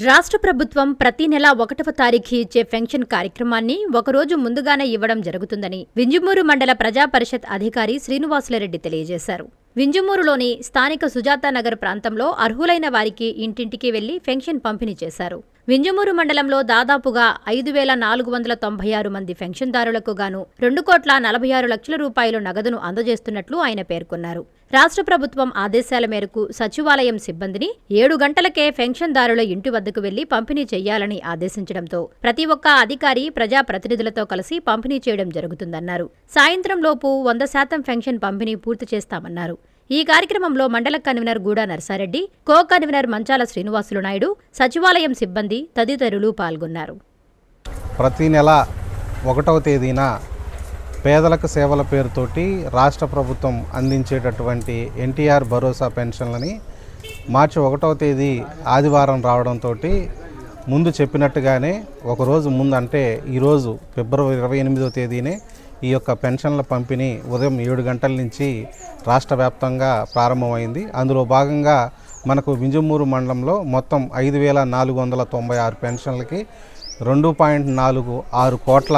రాష్ట్ర ప్రభుత్వం ప్రతి నెల 1వ తారీఖు ఇచ్చే పెన్షన్ కార్యక్రమాన్ని ఒకరోజు ముందుగానే ఇవ్వడం జరుగుతుందని వింజమూరు మండల ప్రజా పరిషత్ అధికారి శ్రీనివాసులరెడ్డి తెలియజేశారు. వింజమూరులోని స్థానిక సుజాతానగర్ ప్రాంతంలో అర్హులైన వారికి ఇంటింటికి వెళ్లి పెన్షన్ పంపిణీ చేశారు. వింజమూరు మండలంలో దాదాపుగా 5,496 మంది పెన్షన్దారులకు గాను 2,46 లక్షల రూపాయలు నగదును అందజేస్తున్నట్లు ఆయన పేర్కొన్నారు. రాష్ట్ర ప్రభుత్వం ఆదేశాల మేరకు సచివాలయం సిబ్బందిని 7 గంటలకే పెన్షన్దారుల ఇంటి వద్దకు వెళ్లి పంపిణీ చేయాలని ఆదేశించడంతో ప్రతి ఒక్క అధికారి ప్రజాప్రతినిధులతో కలిసి పంపిణీ చేయడం జరుగుతుందన్నారు. సాయంత్రంలోపు 100% పెన్షన్ పంపిణీ పూర్తి చేస్తామన్నారు. ఈ కార్యక్రమంలో మండల కన్వీనర్ గూడా నర్సారెడ్డి, కో కన్వీనర్ మంచాల శ్రీనివాసులు నాయుడు, సచివాలయం సిబ్బంది తదితరులు పాల్గొన్నారు. ప్రతి నెల 1వ తేదీన పేదలకు సేవల పేరుతోటి రాష్ట్ర ప్రభుత్వం అందించేటటువంటి ఎన్టీఆర్ భరోసా పెన్షన్లని మార్చి 1వ తేదీ ఆదివారం రావడంతో ముందు చెప్పినట్టుగానే ఒకరోజు ముందు అంటే ఈరోజు ఫిబ్రవరి 28వ తేదీనే ఈ యొక్క పెన్షన్ల పంపిణీ ఉదయం 7 గంటల నుంచి రాష్ట్ర వ్యాప్తంగా ప్రారంభమైంది. అందులో భాగంగా మనకు వింజమూరు మండలంలో మొత్తం 5,496 పెన్షన్లకి 2.46 కోట్ల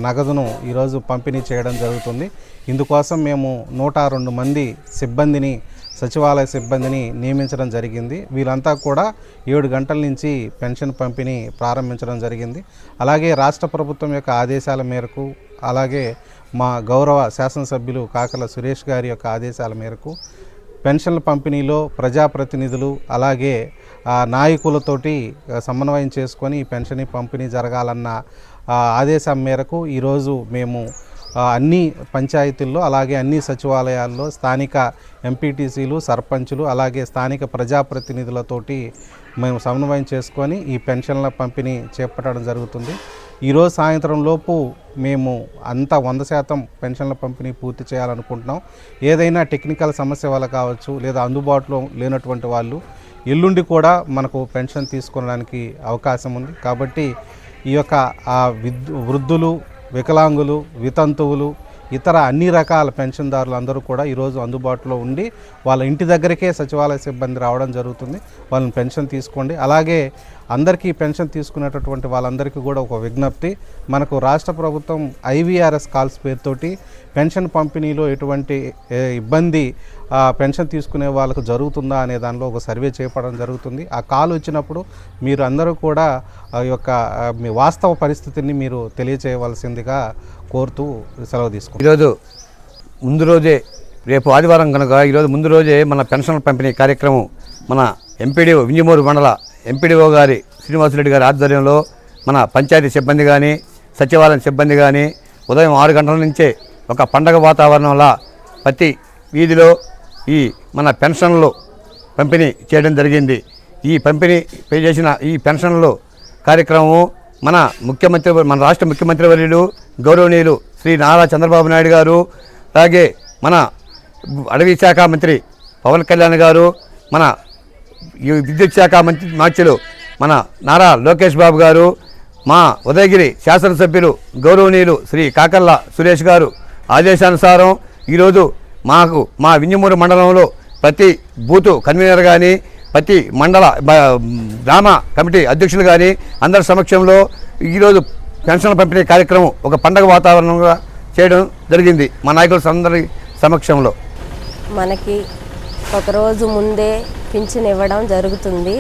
నగదును ఈరోజు పంపిణీ చేయడం జరుగుతుంది. ఇందుకోసం మేము 102 మంది సిబ్బందిని సచివాలయ సిబ్బందిని నియమించడం జరిగింది. వీళ్ళంతా కూడా 7 గంటల నుంచి పెన్షన్ పంపిణీ ప్రారంభించడం జరిగింది. అలాగే రాష్ట్ర ప్రభుత్వం యొక్క ఆదేశాల మేరకు, అలాగే మా గౌరవ శాసనసభ్యులు కాకల సురేష్ గారి యొక్క ఆదేశాల మేరకు పెన్షన్ల పంపిణీలో ప్రజాప్రతినిధులు అలాగే నాయకులతోటి సమన్వయం చేసుకొని పెన్షన్ పంపిణీ జరగాలన్న ఆదేశం మేరకు ఈరోజు మేము అన్ని పంచాయతీల్లో అలాగే అన్ని సచివాలయాల్లో స్థానిక ఎంపీటీసీలు, సర్పంచులు అలాగే స్థానిక ప్రజాప్రతినిధులతోటి మేము సమన్వయం చేసుకొని ఈ పెన్షన్ల పంపిణీ చేపట్టడం జరుగుతుంది. ఈరోజు సాయంత్రం లోపు మేము అంతా 100% పెన్షన్ల పంపిణీ పూర్తి చేయాలనుకుంటున్నాం. ఏదైనా టెక్నికల్ సమస్య వల్ల కావచ్చు లేదా అందుబాటులో లేనటువంటి వాళ్ళు ఎల్లుండి కూడా మనకు పెన్షన్ తీసుకోవడానికి అవకాశం ఉంది. కాబట్టి ఈ యొక్క వృద్ధులు, వికలాంగులు, వితంతువులు, ఇతర అన్ని రకాల పెన్షన్దారులు అందరూ కూడా ఈరోజు అందుబాటులో ఉండి వాళ్ళ ఇంటి దగ్గరికే సచివాలయ సిబ్బంది రావడం జరుగుతుంది. వాళ్ళని పెన్షన్ తీసుకోండి. అలాగే అందరికీ పెన్షన్ తీసుకునేటటువంటి వాళ్ళందరికీ కూడా ఒక విజ్ఞప్తి, మనకు రాష్ట్ర ప్రభుత్వం IVRS కాల్స్ పేరుతోటి పెన్షన్ పంపిణీలో ఎటువంటి ఇబ్బంది పెన్షన్ తీసుకునే వాళ్ళకు జరుగుతుందా అనే దానిలో ఒక సర్వే చేపట్టడం జరుగుతుంది. ఆ కాల్ వచ్చినప్పుడు మీరు అందరూ కూడా ఈ యొక్క మీ వాస్తవ పరిస్థితిని మీరు తెలియచేయవలసిందిగా కోరుతూ సెలవు తీసుకుంటాం. ఈరోజు ముందు రోజే, రేపు ఆదివారం కనుక ఈరోజు ముందు రోజే మన పెన్షన్ పంపిణీ కార్యక్రమం మన ఎంపీడీఓ వింజమూరు మండల ఎంపీడీఓ గారి శ్రీనివాసులరెడ్డి గారి ఆధ్వర్యంలో మన పంచాయతీ సిబ్బంది కానీ సచివాలయం సిబ్బంది కానీ ఉదయం 6 గంటల నుంచే ఒక పండగ వాతావరణంలో ప్రతి వీధిలో ఈ మన పెన్షన్లు పంపిణీ చేయడం జరిగింది. ఈ పంపిణీ చేసిన ఈ పెన్షన్లు కార్యక్రమం మన రాష్ట్ర ముఖ్యమంత్రి వర్యులు గౌరవనీయులు శ్రీ నారా చంద్రబాబు నాయుడు గారు, అలాగే మన అటవీ శాఖ మంత్రి పవన్ కళ్యాణ్ గారు, మన విద్యుత్ శాఖ మంత్రులు మన నారా లోకేష్ బాబు గారు, మా ఉదయగిరి శాసనసభ్యులు గౌరవనీయులు శ్రీ కాకర్ల సురేష్ గారు ఆదేశానుసారం ఈరోజు మా వింజమూరు మండలంలో ప్రతి బూతు కన్వీనర్ కానీ ప్రతి మండల గ్రామ కమిటీ అధ్యక్షులు కానీ అందరి సమక్షంలో ఈరోజు పెన్షన్ల పంపిణీ కార్యక్రమం ఒక పండగ వాతావరణంగా చేయడం జరిగింది. మా నాయకుల అందరి సమక్షంలో మనకి ఒకరోజు ముందే పింఛన్ ఇవ్వడం జరుగుతుంది.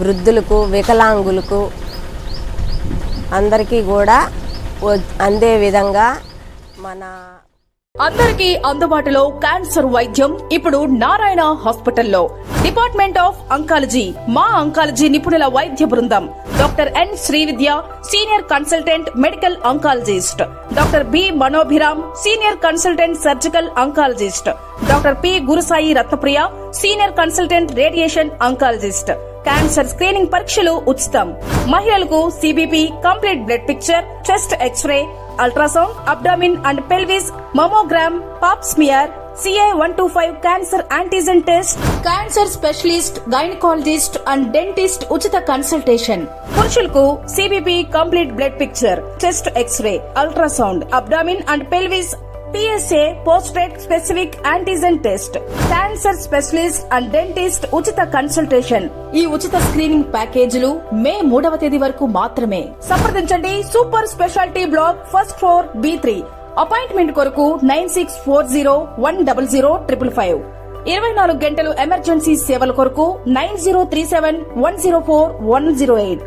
వృద్ధులకు, వికలాంగులకు అందరికీ కూడా అందే విధంగా అందరికీ అందుబాటులో క్యాన్సర్ వైద్యం ఇప్పుడు నారాయణ హాస్పిటల్లో. డిపార్ట్మెంట్ ఆఫ్ అంకాలజీ, మా అంకాలజీ నిపుణుల వైద్య బృందం doctor N Srividya senior consultant medical oncologist, doctor B Manobhiram senior consultant surgical oncologist, doctor P Gurusai Ratnapriya senior consultant radiation oncologist. Cancer screening పరీక్షలు ఉచితం. మహిళలకు CBP, complete blood picture, chest X-ray, ultrasound, abdomen and pelvis, mammogram, pap smear, CA-125 cancer antigen test, cancer specialist, gynaecologist and dentist ఉచిత కన్సల్టేషన్. పురుషులకు CBP, complete blood picture, chest X-ray, ultrasound, abdomen and pelvis, PSA పోస్ట్రేట్ specific antigen test, cancer specialist and dentist ఉచిత consultation. ఈ ఉచిత screening ప్యాకేజీలు మే 3వ తేదీ వరకు మాత్రమే. సంప్రదించండి super speciality block first floor B3. Appointment కొరకు 9640100555. 24 గంటలు ఎమర్జెన్సీ సేవల కొరకు 9037104108.